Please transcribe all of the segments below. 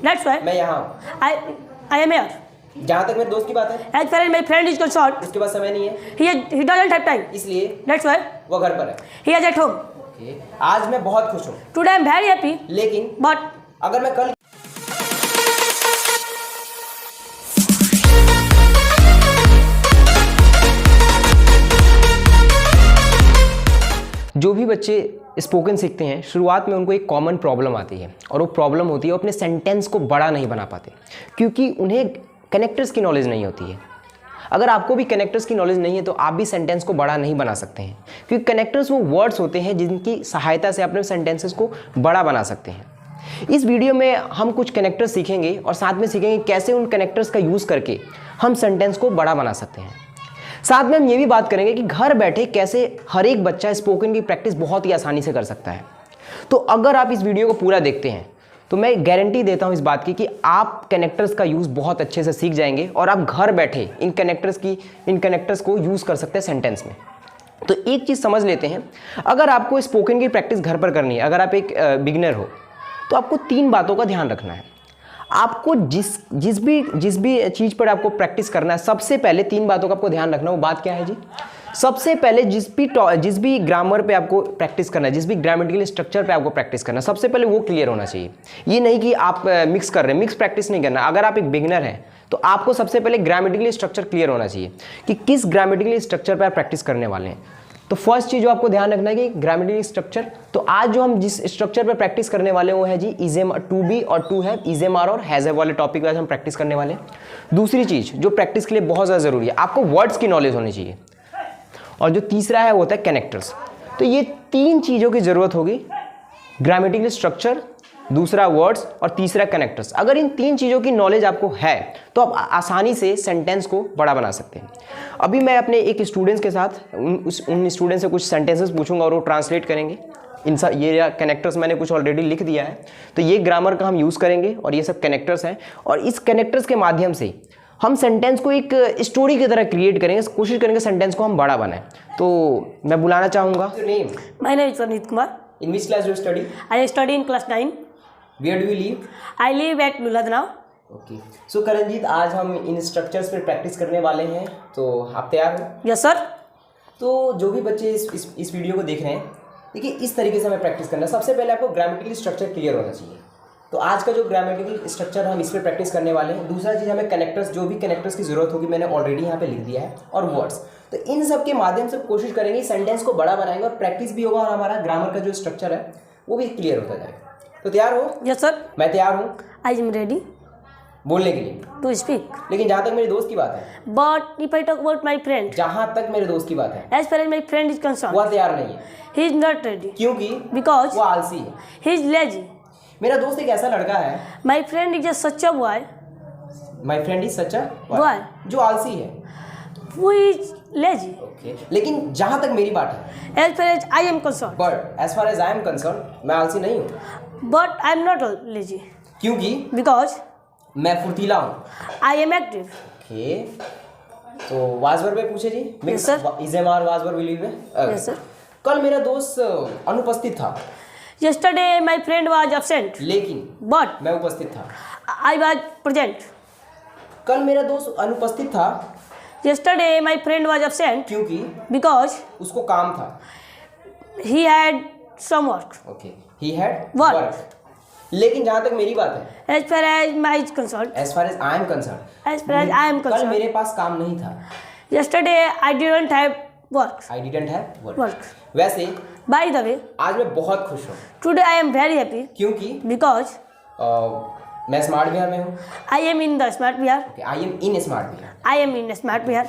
That's why मैं यहाँ हूँ। I am here. जहाँ तक मेरे दोस्त की बात है, As far as my friend is concerned, उसके पास समय नहीं है, he doesn't have time. इसलिए That's why वो घर पर है। he is at home. Okay, आज मैं बहुत खुश हूँ, Today I am very happy, लेकिन but अगर मैं कल जो भी बच्चे स्पोकन सीखते हैं, शुरुआत में उनको एक कॉमन प्रॉब्लम आती है और वो प्रॉब्लम होती है वो अपने सेंटेंस को बड़ा नहीं बना पाते क्योंकि उन्हें कनेक्टर्स की नॉलेज नहीं होती है। अगर आपको भी कनेक्टर्स की नॉलेज नहीं है तो आप भी सेंटेंस को बड़ा नहीं बना सकते हैं क्योंकि कनेक्टर्स वो वर्ड्स होते हैं जिनकी सहायता से अपने सेंटेंसेस को बड़ा बना सकते हैं। इस वीडियो में हम कुछ कनेक्टर्स सीखेंगे और साथ में सीखेंगे कैसे उन कनेक्टर्स का यूज़ करके हम सेंटेंस को बड़ा बना सकते हैं। साथ में हम ये भी बात करेंगे कि घर बैठे कैसे हर एक बच्चा स्पोकन की प्रैक्टिस बहुत ही आसानी से कर सकता है। तो अगर आप इस वीडियो को पूरा देखते हैं तो मैं गारंटी देता हूं इस बात की कि आप कनेक्टर्स का यूज़ बहुत अच्छे से सीख जाएंगे और आप घर बैठे इन कनेक्टर्स को यूज़ कर सकते हैं सेंटेंस में। तो एक चीज़ समझ लेते हैं, अगर आपको स्पोकन की प्रैक्टिस घर पर करनी है, अगर आप एक बिगिनर हो तो आपको 3 बातों का ध्यान रखना है। आपको जिस भी चीज़ पर आपको प्रैक्टिस करना है, सबसे पहले 3 बातों का आपको ध्यान रखना है। वो बात क्या है जी? सबसे पहले जिस भी ग्रामर पे आपको प्रैक्टिस करना है, जिस भी ग्रामेटिकल स्ट्रक्चर पे आपको प्रैक्टिस करना है, सबसे पहले वो क्लियर होना चाहिए। ये नहीं कि आप मिक्स कर रहे हैं, मिक्स प्रैक्टिस नहीं करना। अगर आप एक बिगिनर हैं तो आपको सबसे पहले ग्रामेटिकल स्ट्रक्चर क्लियर होना चाहिए कि किस ग्रामेटिकल स्ट्रक्चर पर आप प्रैक्टिस करने वाले हैं। तो फर्स्ट चीज़ जो आपको ध्यान रखना है कि ग्रामेटिकल स्ट्रक्चर। तो आज जो हम जिस स्ट्रक्चर पर प्रैक्टिस करने वाले हैं वो है जी टू बी और to have, is am are और हैज़ हैव वाले टॉपिक पर हम प्रैक्टिस करने वाले हैं। दूसरी चीज़ जो प्रैक्टिस के लिए बहुत ज़्यादा ज़रूरी है, आपको वर्ड्स की नॉलेज होनी चाहिए। और जो तीसरा है वो होता है कनेक्टर्स। तो ये 3 चीज़ों की ज़रूरत होगी, ग्रामेटिकल स्ट्रक्चर, दूसरा वर्ड्स और तीसरा कनेक्टर्स। अगर इन 3 चीज़ों की नॉलेज आपको है तो आप आसानी से सेंटेंस को बड़ा बना सकते हैं। अभी मैं अपने एक स्टूडेंट्स के साथ उन स्टूडेंट से कुछ सेंटेंसेस पूछूंगा और वो ट्रांसलेट करेंगे। ये कनेक्टर्स मैंने कुछ ऑलरेडी लिख दिया है, तो ये ग्रामर का हम यूज़ करेंगे और ये सब कनेक्टर्स हैं। और इस कनेक्टर्स के माध्यम से हम सेंटेंस को एक स्टोरी की तरह क्रिएट करेंगे, कोशिश करेंगे सेंटेंस को हम बड़ा बनाएं। तो मैं बुलाना चाहूँगा। my name is Praneet Kumar. In which class do you study? I study in class 9. Where do you live? I live at Luladhanav. Okay, so Karanjeet, आज हम इन स्ट्रक्चर्स पर प्रैक्टिस करने वाले हैं, तो आप तैयार हो? Yes sir. तो जो भी बच्चे इस वीडियो को देख रहे हैं, देखिए इस तरीके से हमें प्रैक्टिस करना है। सबसे पहले आपको ग्रामेटिकल स्ट्रक्चर क्लियर होना चाहिए। तो आज का जो ग्रामेटिकल स्ट्रक्चर हम इस पर प्रैक्टिस करने वाले हैं। दूसरा चीज़, हमें कनेक्टर्स, जो भी कनेक्टर्स की ज़रूरत होगी मैंने ऑलरेडी यहाँ पे लिख दिया है, और वर्ड्स। तो इन सब के माध्यम से कोशिश करेंगे सेंटेंस को बड़ा बनाएंगे और प्रैक्टिस भी होगा और हमारा ग्रामर का जो स्ट्रक्चर है वो भी क्लियर होता जाएगा। तो तैयार हो? Yes sir. मैं तैयार हूँ I am ready बोलने के लिए, to speak. लेकिन जहाँ तक मेरे दोस्त की बात है, But if I talk about my friend, जहाँ तक मेरे दोस्त की बात है, as far as my friend is concerned, वह तैयार नहीं है। he is not ready क्योंकि because वो आलसी है। he is lazy. मेरा दोस्त एक ऐसा लड़का है, My friend is just such a boy my friend is such a Boy. जो आलसी है। who is lazy. ओके, लेकिन जहाँ तक मेरी बात है, As far as I am concerned, but as far as I am concern, मैं आलसी नहीं हूँ, but I am not lazy क्योंकि because मैं फुर्तीला हूँ। I am active. ओके, तो वाजवर पे पूछे जी। Yes, sir. Is am are was were will be. Yes sir. कल मेरा दोस्त अनुपस्थित था, Yesterday my friend was absent, लेकिन but मैं उपस्थित था। I was present. कल मेरा दोस्त अनुपस्थित था Yesterday my friend was absent क्योंकि because उसको काम था। he had some work. Okay, he had Work. Work. लेकिन जहाँ तक मेरी बात है, As far as my is concerned, as far as I am concern, as far as I am कल concerned, मेरे पास काम नहीं था। yesterday I didn't have work. I didn't have work. Work. वैसे By the way, आज मैं बहुत खुश हूँ today I am very happy क्योंकि because मैं स्मार्ट बिहार में हूँ। I am in the smart Bihar. I am in smart Bihar. I am in smart Bihar.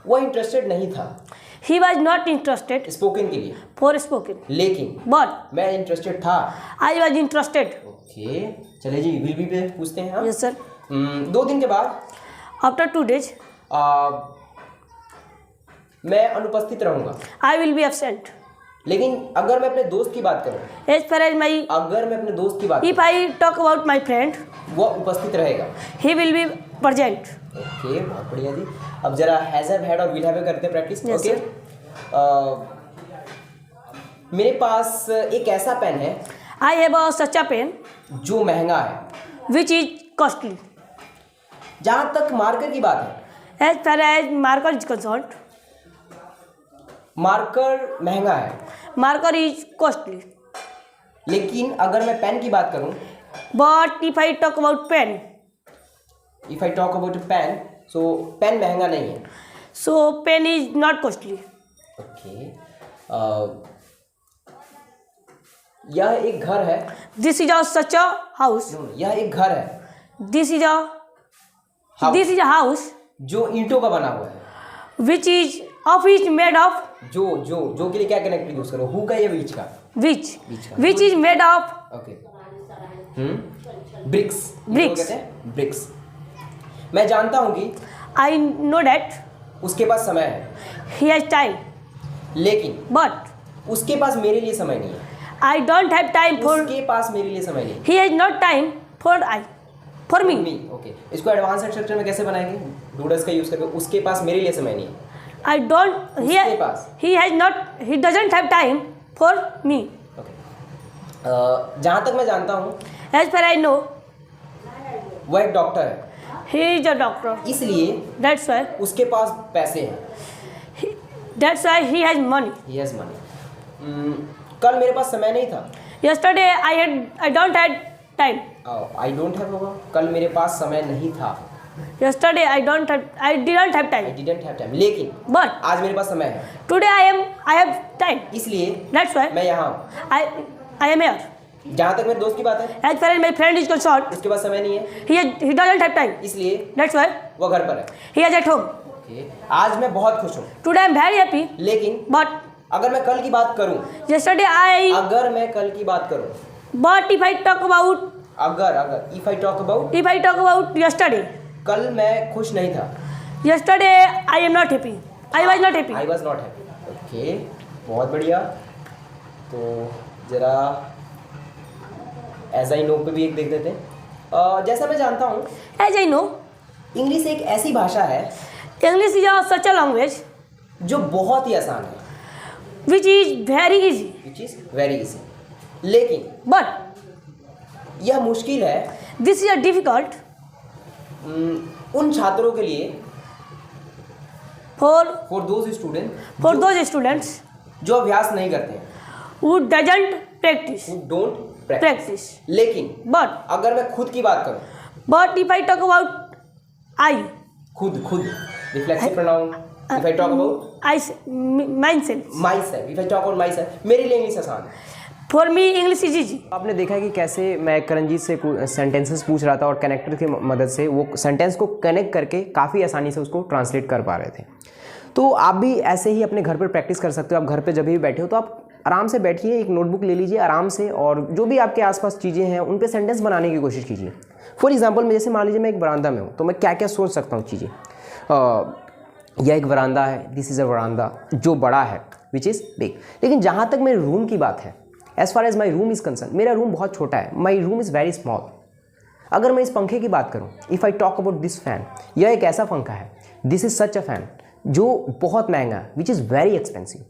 वो इंटरेस्टेड नहीं था He was not interested spoken के लिए, for spoken, लेकिन but मैं इंटरेस्टेड था। I was interested. ओके, चले जी विल बी पे पूछते हैं हम। Yes sir. 2 दिन के बाद After 2 days, मैं अनुपस्थित रहूंगा, I will be absent. लेकिन अगर मैं अपने दोस्त की बात करूं, As far as my, अगर मैं अपने दोस्त की बात if I talk about my friend, करूं, वो उपस्थित रहेगा। he will be present. Okay, बहुत बढ़िया जी। अब जरा हैज हैव हैड और विल हैव करते हैं प्रैक्टिस। Yes, ओके, मेरे पास एक ऐसा पेन है I have a such a pen जो महंगा है। which is costly. जहाँ तक मार्कर की बात है, As far as marker is concerned, marker महंगा है, marker is costly. लेकिन अगर मैं पेन की बात करूं, But if I talk about pen, if I talk about pen, so pen महंगा नहीं है। so pen is not costly. Okay, यह एक घर है। This is such a house. No, यह एक घर है। This is a House. this is a house जो ईंटों का बना हुआ है। which is made of जो के लिए क्या कनेक्टर यूज करो, हु का या बीच का? which बीच का। which is made of okay, bricks. Bricks. कहते हैं ब्रिक्स। मैं जानता हूं कि I know that उसके पास समय है, he has time, लेकिन but उसके पास मेरे लिए समय नहीं है। I don't have time for उसके पास मेरे लिए समय नहीं है। he has not time for me. Okay, इसको एडवांस स्ट्रक्चर में कैसे बनाएंगे? डूडस का यूज करके, उसके पास मेरे लिए समय नहीं है। I don't उसके पास। he doesn't have time for me. Okay, जहाँ तक मैं जानता हूँ, As far I know, वो एक डॉक्टर है, he is a doctor. इसलिए That's why उसके पास पैसे हैं। he has money. He has money. कल मेरे पास समय नहीं था। Yesterday I don't had time. I don't have होगा, कल मेरे पास समय नहीं था। Yesterday I didn't have I time. Didn't have time, लेकिन But आज मेरे पास समय है, today I have time. इसलिए That's why मैं यहाँ हूँ। I am here. जहाँ तक मेरे दोस्त की बात है, As far as my friend is concerned, उसके पास समय नहीं है, he doesn't have time. इसलिए That's why वो घर पर है। he is at home. Okay, आज मैं बहुत खुश हूँ, Today I am very happy. लेकिन But अगर मैं कल की बात करूँ, yesterday अगर मैं कल की बात करूँ, but if I talk about अगर if I talk about yesterday, कल मैं खुश नहीं था। yesterday I am not happy. I was not happy. I was not happy. Okay, बहुत बढ़िया। तो ज़रा एज आई नो पे भी एक देख देते हैं। जैसा मैं जानता हूँ, As I know, इंग्लिश एक ऐसी भाषा है English is such a language जो बहुत ही आसान है, which is very easy. Which is very easy, लेकिन But यह मुश्किल है this is a difficult उन छात्रों के लिए, for for those student those students जो अभ्यास नहीं करते हैं, who doesn't practice. who don't practice। Practice. लेकिन But अगर मैं खुद की बात करूँ, if I talk about I खुद reflexive pronoun, if I talk about myself. My self, if I talk about my self, मेरे लिए इंग्लिश आसान है। For me English is easy. आपने देखा है कि कैसे मैं करणजीत से सेंटेंसेस पूछ रहा था और कनेक्टर की मदद से वो सेंटेंस को कनेक्ट करके काफ़ी आसानी से उसको ट्रांसलेट कर पा रहे थे। तो आप भी ऐसे ही अपने घर पर प्रैक्टिस कर सकते हो। आप घर पे जब भी बैठे हो तो आप आराम से बैठिए, एक नोटबुक ले लीजिए आराम से, और जो भी आपके आसपास चीज़ें हैं उन पे सेंटेंस बनाने की कोशिश कीजिए। फॉर एग्जांपल, मैं जैसे मान लीजिए मैं एक बरामदा में हूँ, तो मैं क्या क्या सोच सकता हूँ चीज़ें। यह एक बरामदा है, दिस इज़ अ बरामदा, जो बड़ा है, विच इज़ बिग। लेकिन जहाँ तक मेरे रूम की बात है, as far as my room is concern, मेरा रूम बहुत छोटा है, my room is very small. अगर मैं इस पंखे की बात करूँ, if I talk about this fan, यह एक ऐसा पंखा है, this is such a fan, जो बहुत महंगा है, विच इज़ वेरी एक्सपेंसिव।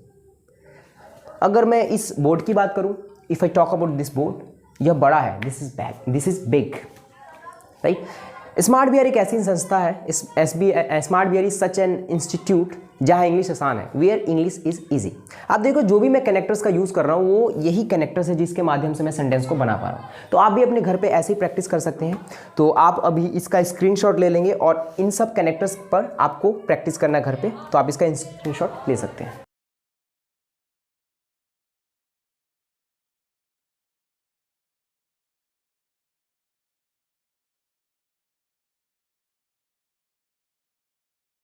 अगर मैं इस बोर्ड की बात करूँ, if I talk about this board, यह बड़ा है, this is big, right. Smart bear एक ऐसी संस्था है, smart bear is such an institute जहाँ इंग्लिश आसान है, वेयर इंग्लिश इज ईजी। आप देखो, जो भी मैं कनेक्टर्स का यूज़ कर रहा हूँ वो यही कनेक्टर्स है जिसके माध्यम से मैं सेंटेंस को बना पा रहा हूँ। तो आप भी अपने घर पे ऐसे ही प्रैक्टिस कर सकते हैं। तो आप अभी इसका स्क्रीनशॉट ले लेंगे और इन सब कनेक्टर्स पर आपको प्रैक्टिस करना है घर पे, तो आप इसका स्क्रीनशॉट ले सकते हैं।